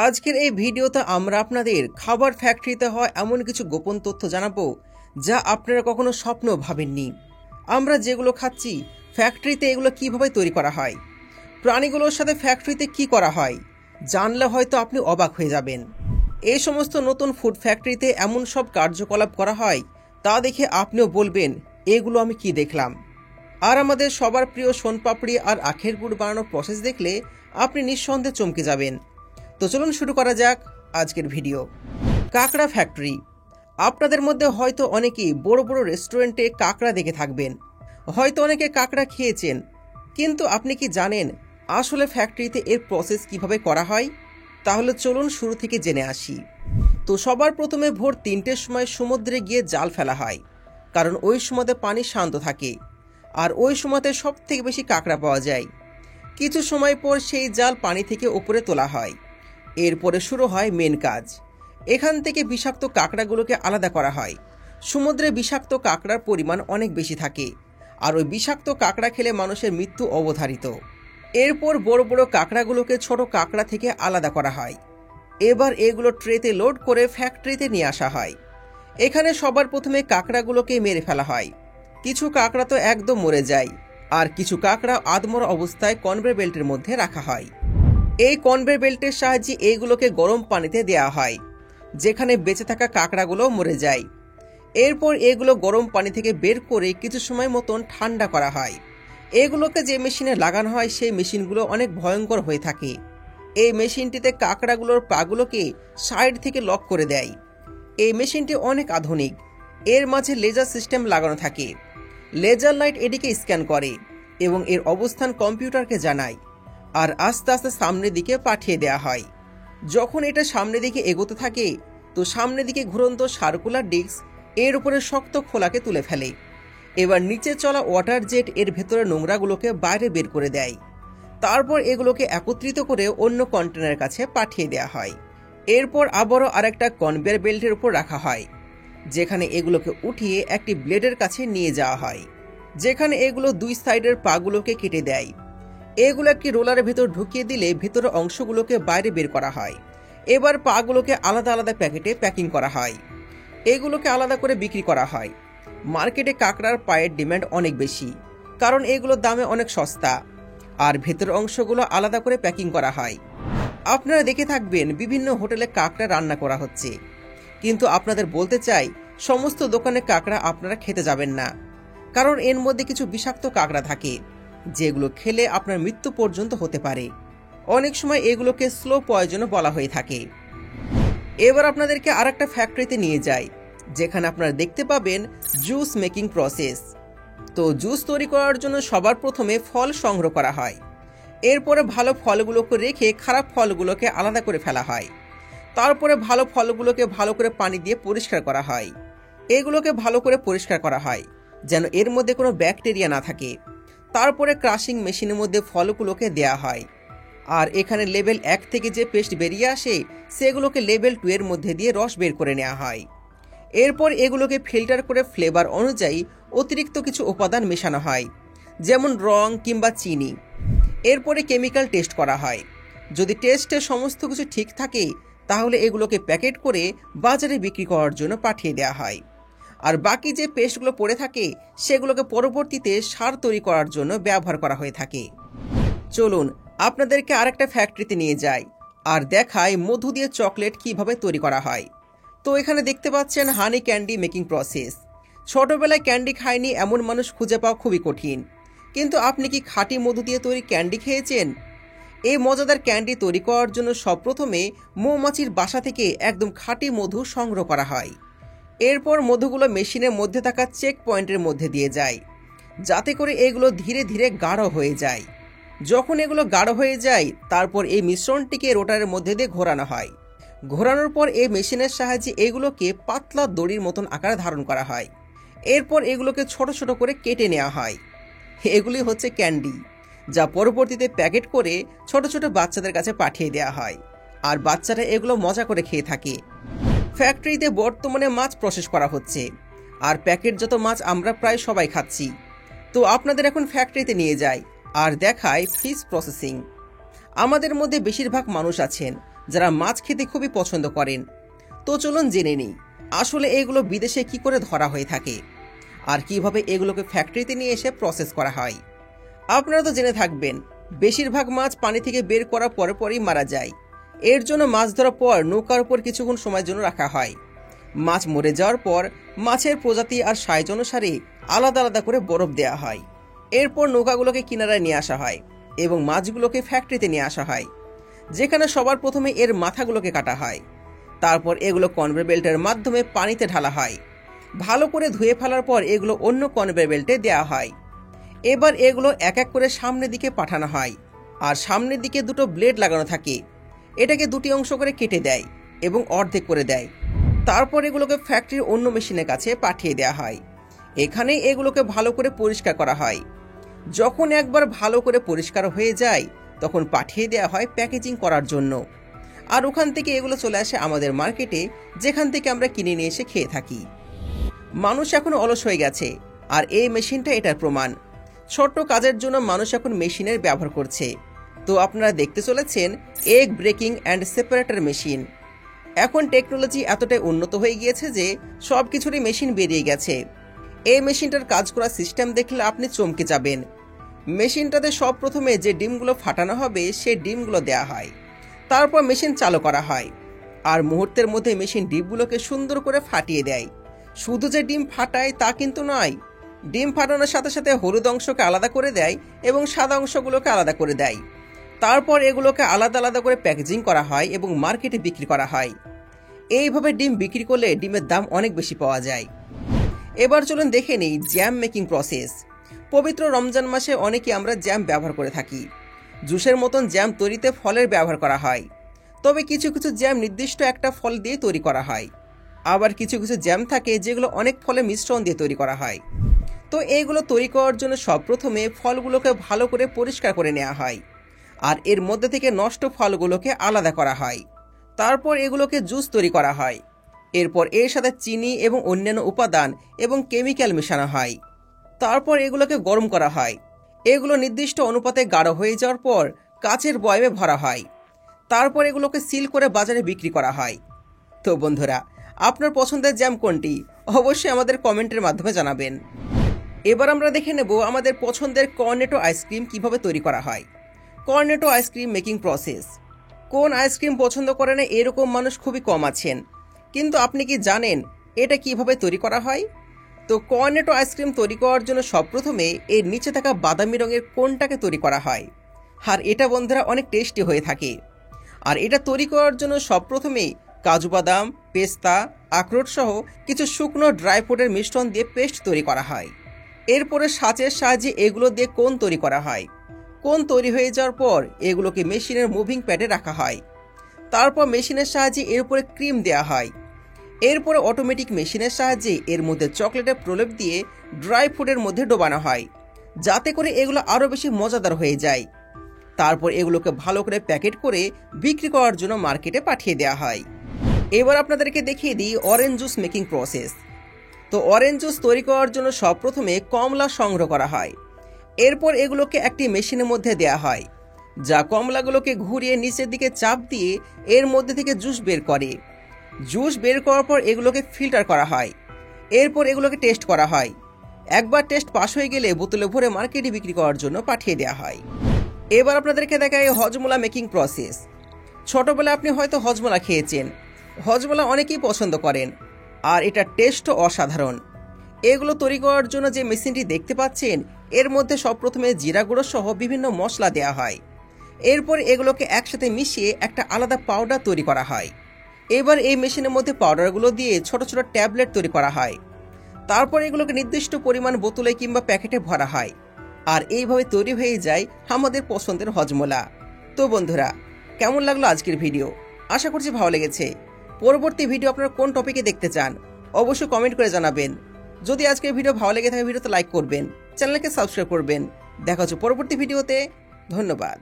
আজকের এই ভিডিওতে আমরা আপনাদের খাবার ফ্যাক্টরিতে হয় এমন কিছু গোপন তথ্য জানাবো যা আপনারা কখনো স্বপ্ন ভাবেননি। আমরা যেগুলো খাচ্ছি ফ্যাক্টরিতে এগুলো কিভাবে তৈরি করা হয়, প্রাণীগুলোর সাথে ফ্যাক্টরিতে কি করা হয়, জানলে হয়তো আপনি অবাক হয়ে যাবেন। এই সমস্ত নতুন ফুড ফ্যাক্টরিতে এমন সব কার্যকলাপ করা হয় তা দেখে আপনিও বলবেন এগুলো আমি কি দেখলাম। আর আমাদের সবার প্রিয় সোনপাপড়ি আর আখের গুড় বানানোর প্রসেস দেখলে আপনি নিঃসন্দেহে চমকে যাবেন। তো চলুন শুরু করা যাক আজকের ভিডিও। কাঁকড়া ফ্যাক্টরি। আপনাদের মধ্যে হয়তো অনেকেই বড় বড় রেস্টুরেন্টে কাঁকড়া দেখে থাকবেন, হয়তো অনেকে কাঁকড়া খেয়েছেন, কিন্তু আপনি কি জানেন আসলে ফ্যাক্টরিতে এর প্রসেস কিভাবে করা হয়? তাহলে চলুন শুরু থেকে জেনে আসি। তো সবার প্রথমে ভোর 3টের সময় সমুদ্রে গিয়ে জাল ফেলা হয়, কারণ ওই সময়তে পানি শান্ত থাকে আর ওই সময়তে সব থেকে বেশি কাঁকড়া পাওয়া যায়। কিছু সময় পর সেই জাল পানি থেকে উপরে তোলা হয়। এরপরে শুরু হয় মেন কাজ। এখান থেকে বিষাক্ত কাঁকড়াগুলোকে আলাদা করা হয়। সমুদ্রে বিষাক্ত কাঁকড়ার পরিমাণ অনেক বেশি থাকে, আর ওই বিষাক্ত কাঁকড়া খেলে মানুষের মৃত্যু অবধারিত। এরপর বড় বড় কাঁকড়াগুলোকে ছোট কাঁকড়া থেকে আলাদা করা হয়। এবার এগুলো ট্রেতে লোড করে ফ্যাক্টরিতে নিয়ে আসা হয়। এখানে সবার প্রথমে কাঁকড়াগুলোকে মেরে ফেলা হয়। কিছু কাঁকড়া তো একদম মরে যায়, আর কিছু কাঁকড়া আধমরা অবস্থায় কনভেয়ার বেল্টের মধ্যে রাখা হয়। এই কনভেয়ার বেল্টের সাহায্যে এইগুলোকে গরম পানিতে দেওয়া হয়, যেখানে বেঁচে থাকা কাঁকড়াগুলো মরে যায়। এরপর এগুলো গরম পানি থেকে বের করে কিছু সময় মতন ঠান্ডা করা হয়। এগুলোকে যে মেশিনে লাগানো হয় সেই মেশিনগুলো অনেক ভয়ঙ্কর হয়ে থাকে। এই মেশিনটিতে কাঁকড়াগুলোর পাগুলোকে সাইড থেকে লক করে দেয়। এই মেশিনটি অনেক আধুনিক। এর মাঝে লেজার সিস্টেম লাগানো থাকে। লেজার লাইট এটিকে স্ক্যান করে এবং এর অবস্থান কম্পিউটারকে জানায়, আর আস্তে আস্তে সামনের দিকে পাঠিয়ে দেওয়া হয়। যখন এটা সামনের দিকে এগোতে থাকে তো সামনের দিকে ঘুরন্ত সার্কুলার ডিস্ক এর উপরে শক্ত খোলাকে তুলে ফেলে। এবার নিচে চলা ওয়াটার জেট এর ভেতরে নোংরাগুলোকে বাইরে বের করে দেয়। তারপর এগুলোকে একত্রিত করে অন্য কন্টেনারের কাছে পাঠিয়ে দেওয়া হয়। এরপর আবারও আরেকটা কনভেয়ার বেল্টের উপর রাখা হয়, যেখানে এগুলোকে উঠিয়ে একটি ব্লেডের কাছে নিয়ে যাওয়া হয়, যেখানে এগুলো দুই সাইডের পাগুলোকে কেটে দেয়। এগুলো একটি রোলারের ভেতর ঢুকিয়ে দিলে ভেতরের অংশগুলোকে বাইরে বের করা হয়। এবার পাগুলোকে আলাদা আলাদা প্যাকেটে প্যাকিং করা হয়। এগুলোকে আলাদা করে বিক্রি করা হয়। মার্কেটে কাঁকড়ার পায়ের ডিমান্ড অনেক বেশি, কারণ এগুলোর দামে অনেক সস্তা, আর ভেতরের অংশগুলো আলাদা করে প্যাকিং করা হয়। আপনারা দেখে থাকবেন বিভিন্ন হোটেলে কাঁকড়া রান্না করা হচ্ছে, কিন্তু আপনাদের বলতে চাই সমস্ত দোকানে কাঁকড়া আপনারা খেতে যাবেন না, কারণ এর মধ্যে কিছু বিষাক্ত কাঁকড়া থাকে যেগুলো খেলে আপনার মৃত্যু পর্যন্ত হতে পারে। অনেক সময় এগুলোকে স্লো পয়জনও বলা হয়ে থাকে। এবার আপনাদেরকে আরেকটা ফ্যাক্টরিতে নিয়ে যাই, যেখানে আপনারা দেখতে পাবেন জুস মেকিং প্রসেস। তো জুস তৈরি করার জন্য সবার প্রথমে ফল সংগ্রহ করা হয়। এরপরে ভালো ফলগুলোকে রেখে খারাপ ফলগুলোকে আলাদা করে ফেলা হয়। তারপরে ভালো ফলগুলোকে ভালো করে পানি দিয়ে পরিষ্কার করা হয়। এগুলোকে ভালো করে পরিষ্কার করা হয় যেন এর মধ্যে কোনো ব্যাকটেরিয়া না থাকে। তারপরে ক্রাশিং মেশিনের মধ্যে ফলগুলোকে দেয়া হয়, আর এখানে লেভেল 1 থেকে যে পেস্ট বেরিয়ে আসে সেগুলোকে লেভেল 2 এর মধ্যে দিয়ে রস বের করে নেওয়া হয়। এরপর এগুলোকে ফিল্টার করে ফ্লেভার অনুযায়ী অতিরিক্ত কিছু উপাদান মেশানো হয়, যেমন রং কিংবা চিনি। এরপরে কেমিক্যাল টেস্ট করা হয়। যদি টেস্টে সমস্ত কিছু ঠিক থাকে তাহলে এগুলোকে প্যাকেট করে বাজারে বিক্রি করার জন্য পাঠিয়ে দেওয়া হয়। আর বাকি যে পেস্টগুলো পড়ে থাকে সেগুলোকে পরবর্তীতে সার তৈরি করার জন্য ব্যবহার করা হয়ে থাকে। চলুন আপনাদেরকে আরেকটা ফ্যাক্টরিতে নিয়ে যাই আর দেখাই মধু দিয়ে চকলেট কিভাবে তৈরি করা হয়। তো এখানে দেখতে পাচ্ছেন হানি ক্যান্ডি মেকিং প্রসেস। ছোটবেলায় ক্যান্ডি খায়নি এমন মানুষ খুঁজে পাওয়া খুবই কঠিন, কিন্তু আপনি কি খাঁটি মধু দিয়ে তৈরি ক্যান্ডি খেয়েছেন? এই মজাদার ক্যান্ডি তৈরি করার জন্য সবপ্রথমে মৌমাছির বাসা থেকে একদম খাঁটি মধু সংগ্রহ করা হয়। এরপর মধুগুলো মেশিনের মধ্যে থাকা চেক পয়েন্টের মধ্যে দিয়ে যায়, যাতে করে এগুলো ধীরে ধীরে গাঢ় হয়ে যায়। যখন এগুলো গাঢ় হয়ে যায় তারপর এই মিশ্রণটিকে রোটারের মধ্যে দিয়ে ঘোরানো হয়। ঘোরানোর পর এই মেশিনের সাহায্যে এগুলোকে পাতলা দড়ির মতন আকারে ধারণ করা হয়। এরপর এগুলোকে ছোট ছোট করে কেটে নেওয়া হয়। এগুলি হচ্ছে ক্যান্ডি, যা পরবর্তীতে প্যাকেট করে ছোট ছোট বাচ্চাদের কাছে পাঠিয়ে দেওয়া হয়, আর বাচ্চারা এগুলো মজা করে খেয়ে থাকে। ফ্যাক্টরিতে বর্তমানে মাছ প্রসেস করা হচ্ছে, আর প্যাকেটজাত মাছ আমরা প্রায় সবাই খাচ্ছি। তো আপনাদের এখন ফ্যাক্টরিতে নিয়ে যাই আর দেখায় ফিশ প্রসেসিং। আমাদের মধ্যে বেশিরভাগ মানুষ আছেন যারা মাছ খেতে খুবই পছন্দ করেন। তো চলুন জেনে নিই আসলে এগুলো বিদেশে কি করে ধরা হয়ে থাকে আর কিভাবে এগুলোকে ফ্যাক্টরিতে নিয়ে এসে প্রসেস করা হয়। আপনারা তো জেনে থাকবেন বেশিরভাগ মাছ পানি থেকে বের করার পরই মারা যায়। এর জন্য মাছ ধরার পর নৌকার উপর কিছুক্ষণ সময়ের জন্য রাখা হয়। মাছ মরে যাওয়ার পর মাছের প্রজাতি আর সাইজ অনুসারে আলাদা আলাদা করে বরফ দেওয়া হয়। এরপর নৌকাগুলোকে কিনারায় নিয়ে আসা হয় এবং মাছগুলোকে ফ্যাক্টরিতে নিয়ে আসা হয়, যেখানে সবার প্রথমে এর মাথাগুলোকে কাটা হয়। তারপর এগুলো কনভেয়ার বেল্টের মাধ্যমে পানিতে ঢালা হয়। ভালো করে ধুয়ে ফেলার পর এগুলো অন্য কনভেয়ার বেল্টে দেওয়া হয়। এবার এগুলো এক এক করে সামনের দিকে পাঠানো হয়, আর সামনের দিকে দুটো ব্লেড লাগানো থাকে। এটাকে দুটি অংশ করে কেটে দেয় এবং অর্ধেক করে দেয়। তারপর এগুলোকে ফ্যাক্টরির অন্য মেশিনের কাছে পাঠিয়ে দেওয়া হয়। এখানে এগুলোকে ভালো করে পরিষ্কার করা হয়। যখন একবার ভালো করে পরিষ্কার হয়ে যায় তখন পাঠিয়ে দেওয়া হয় প্যাকেজিং করার জন্য। আর ওখান থেকে এগুলো চলে আসে আমাদের মার্কেটে, যেখান থেকে আমরা কিনে নিয়ে এসে খেয়ে থাকি। মানুষ এখন অলস হয়ে গেছে, আর এই মেশিনটা এটার প্রমাণ। ছোট্ট কাজের জন্য মানুষ এখন মেশিনের ব্যবহার করছে। তো আপনারা দেখতে চলেছেন egg breaking and separator machine. এখন টেকনোলজি এতটাই উন্নত হয়ে গিয়েছে যে সব কিছুরই মেশিন বেরিয়ে গেছে। এই মেশিনটার কাজ করার সিস্টেম দেখলে আপনি চমকে যাবেন। মেশিনটাতে সব প্রথমে যে ডিমগুলো ফাটানো হবে সেই ডিমগুলো দেওয়া হয়। তারপর মেশিন চালু করা হয়, আর মুহূর্তের মধ্যে মেশিন ডিমগুলোকে সুন্দর করে ফাটিয়ে দেয়। শুধু যে ডিম ফাটায় তা কিন্তু নয়, ডিম ফাটানোর সাথে সাথে হলুদ অংশকে আলাদা করে দেয় এবং সাদা অংশগুলোকে আলাদা করে দেয়। তারপর এগুলোকে আলাদা আলাদা করে প্যাকেজিং করা হয় এবং মার্কেটে বিক্রি করা হয়। এইভাবে ডিম বিক্রি করলে ডিমের দাম অনেক বেশি পাওয়া যায়। এবার চলুন দেখে নিই জ্যাম মেকিং প্রসেস। পবিত্র রমজান মাসে অনেকে আমরা জ্যাম ব্যবহার করে থাকি। জুসের মতন জ্যাম তৈরিতে ফলের ব্যবহার করা হয়। তবে কিছু কিছু জ্যাম নির্দিষ্ট একটা ফল দিয়ে তৈরি করা হয়। আবার কিছু কিছু জ্যাম থাকে যেগুলো অনেক ফলের মিশ্রণ দিয়ে তৈরি করা হয়। তো এইগুলো তৈরি করার জন্য সব প্রথমে ফলগুলোকে ভালো করে পরিষ্কার করে নেওয়া হয়, আর এর মধ্যে থেকে নষ্ট ফলগুলোকে আলাদা করা হয়। তারপর এগুলোকে জুস তৈরি করা হয়। এরপর এর সাথে চিনি এবং অন্যান্য উপাদান এবং কেমিক্যাল মেশানো হয়। তারপর এগুলোকে গরম করা হয়। এগুলো নির্দিষ্ট অনুপাতে গাঢ় হয়ে যাওয়ার পর কাচের বয়ামে ভরা হয়। তারপর এগুলোকে সিল করে বাজারে বিক্রি করা হয়। তো বন্ধুরা, আপনার পছন্দের জ্যাম কোনটি অবশ্যই আমাদের কমেন্টের মাধ্যমে জানাবেন। এবার আমরা দেখে নেব আমাদের পছন্দের কর্নেটো আইসক্রিম কিভাবে তৈরি করা হয়। Cornetto ice cream making process. কোন আইসক্রিম পছন্দ করে না এরকম মানুষ খুবই কম আছেন, কিন্তু আপনি কি জানেন এটা কিভাবে তৈরি করা হয়? তো কর্নেটো আইসক্রিম তৈরি করার জন্য সব প্রথমে এর নিচে থাকা বাদামি রঙের কোনটাকে তৈরি করা হয়, আর এটা বন্ধুরা অনেক টেস্টি হয়ে থাকে। আর এটা তৈরি করার জন্য সব প্রথমেই কাজু বাদাম, পেস্তা, আখরোট সহ কিছু শুকনো ড্রাই ফ্রুটের মিশ্রণ দিয়ে পেস্ট তৈরি করা হয়। এরপরে সাঁচের সাহায্যে এগুলো দিয়ে কোন তৈরি করা হয়। কোন তৈরি হয়ে যাওয়ার পর এগুলোকে মেশিনের মুভিং প্যাডে রাখা হয়। তারপর মেশিনের সাহায্যে এর উপরে ক্রিম দেওয়া হয়। এরপরে অটোমেটিক মেশিনের সাহায্যে এর মধ্যে চকলেটের প্রলেপ দিয়ে ড্রাই ফ্রুটের মধ্যে ডোবানো হয়, যাতে করে এগুলো আরও বেশি মজাদার হয়ে যায়। তারপর এগুলোকে ভালো করে প্যাকেট করে বিক্রি করার জন্য মার্কেটে পাঠিয়ে দেওয়া হয়। এবার আপনাদেরকে দেখিয়ে দিই অরেঞ্জ জুস মেকিং প্রসেস। তো অরেঞ্জ জুস তৈরি করার জন্য সব প্রথমে কমলা সংগ্রহ করা হয়। এরপর এগুলোকে একটি মেশিনের মধ্যে দেওয়া হয়, যা কমলাগুলোকে ঘুরিয়ে নিচের দিকে চাপ দিয়ে এর মধ্যে থেকে জুস বের করে। জুস বের করার পর এগুলোকে ফিল্টার করা হয়। এরপর এগুলোকে টেস্ট করা হয়। একবার টেস্ট পাস হয়ে গেলে বোতলে ভরে মার্কেটে বিক্রি করার জন্য পাঠিয়ে দেওয়া হয়। এবার আপনাদেরকে দেখায় হজমোলা মেকিং প্রসেস। ছোটবেলায় আপনি হয়তো হজমোলা খেয়েছেন। হজমোলা অনেকেই পছন্দ করেন, আর এটার টেস্টও অসাধারণ। এগুলো তৈরি করার জন্য যে মেশিনটি দেখতে পাচ্ছেন এর মধ্যে সব প্রথমে জিরা গুঁড়ো সহ বিভিন্ন মশলা দেওয়া হয়। এরপর এগুলোকে একসাথে মিশিয়ে একটা আলাদা পাউডার তৈরি করা হয়। এবার এই মেশিনের মধ্যে পাউডারগুলো দিয়ে ছোট ছোট ট্যাবলেট তৈরি করা হয়। তারপর এগুলোকে নির্দিষ্ট পরিমাণ বোতলে কিংবা প্যাকেটে ভরা হয়, আর এইভাবে তৈরি হয়ে যায় আমাদের পছন্দের হজমোলা। তো বন্ধুরা, কেমন লাগলো আজকের ভিডিও? আশা করছি ভালো লেগেছে। পরবর্তী ভিডিও আপনারা কোন টপিকে দেখতে চান অবশ্যই কমেন্ট করে জানাবেন। যদি আজকের ভিডিও ভালো লেগে থাকে ভিডিওতে লাইক করবেন, চ্যানেলকে সাবস্ক্রাইব করবেন। দেখা হচ্ছে পরবর্তী ভিডিওতে। ধন্যবাদ।